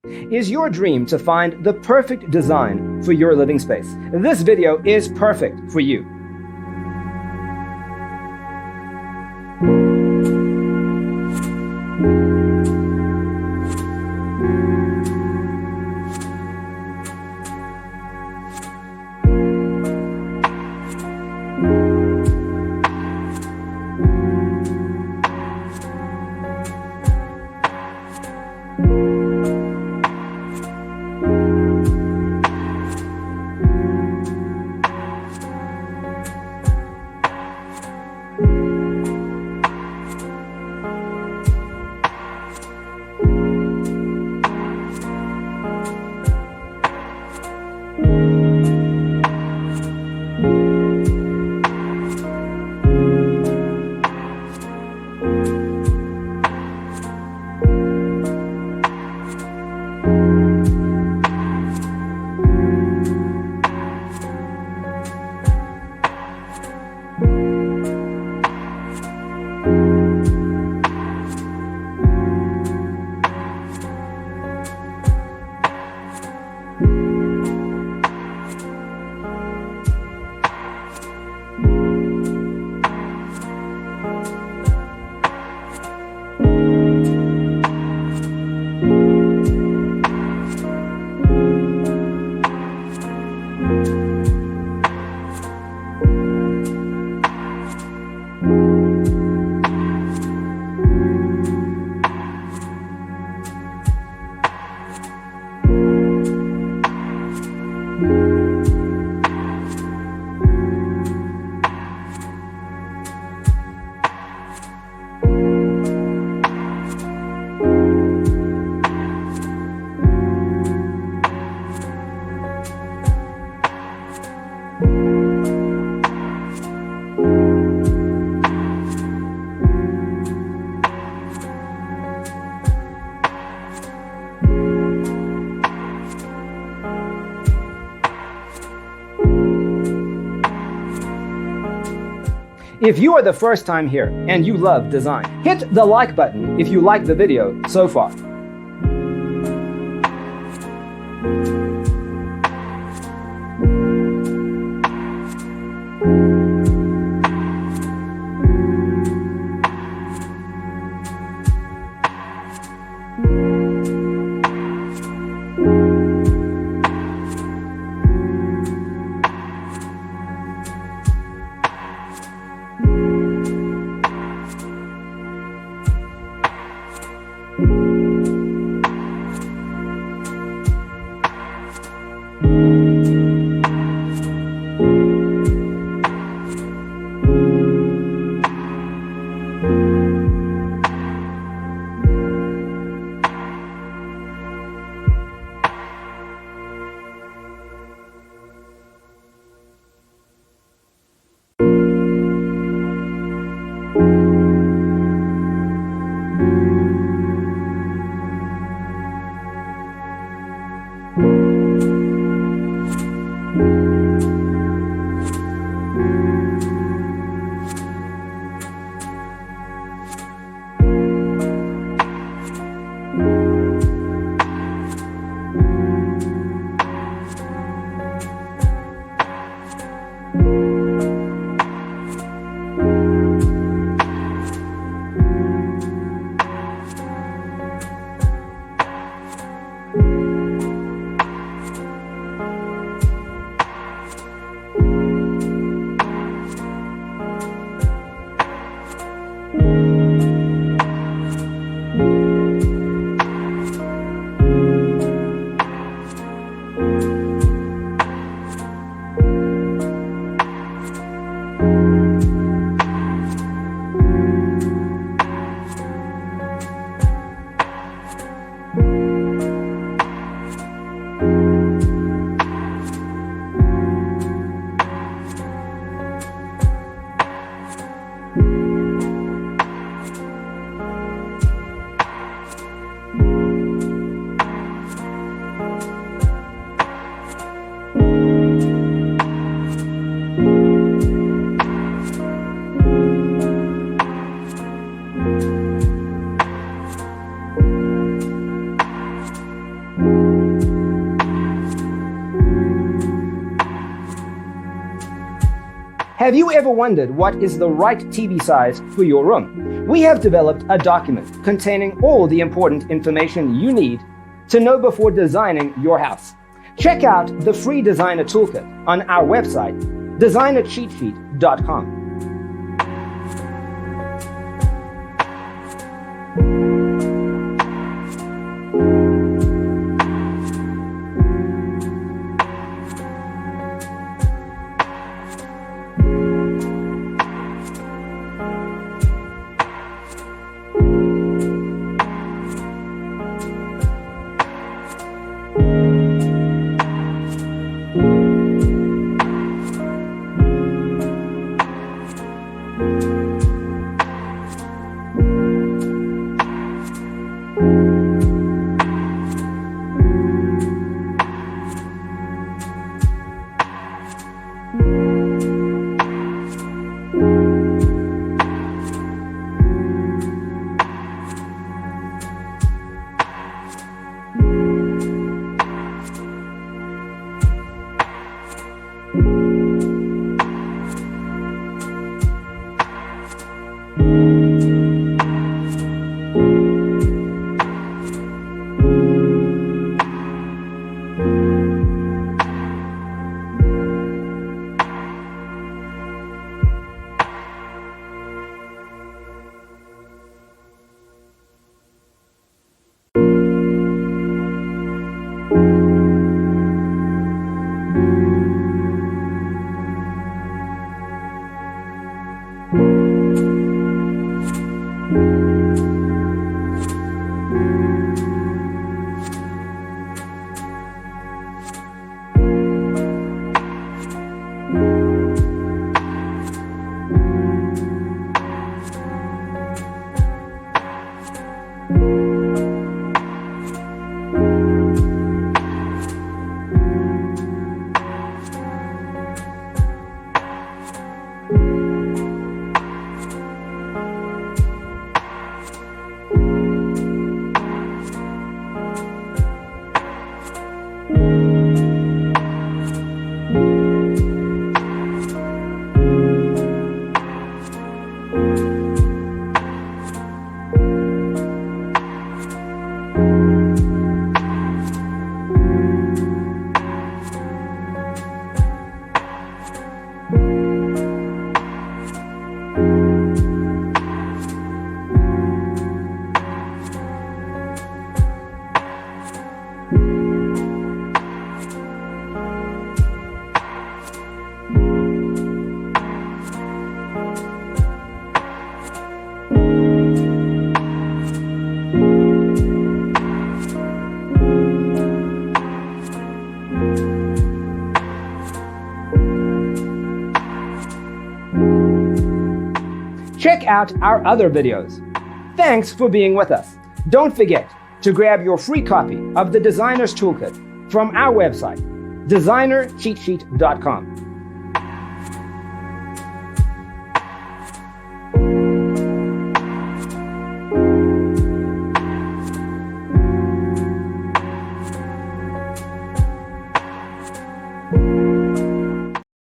Is your dream to find the perfect design for your living space? This video is perfect for you. If you are the first time here and you love design, hit the like button if you like the video so far. Have you ever wondered what is the right TV size for your room? We have developed a document containing all the important information you need to know before designing your house. Check out the free designer toolkit on our website, designercheatsheet.com. Check out our other videos. Thanks for being with us. Don't forget to grab your free copy of the Designer's Toolkit from our website, designercheatsheet.com.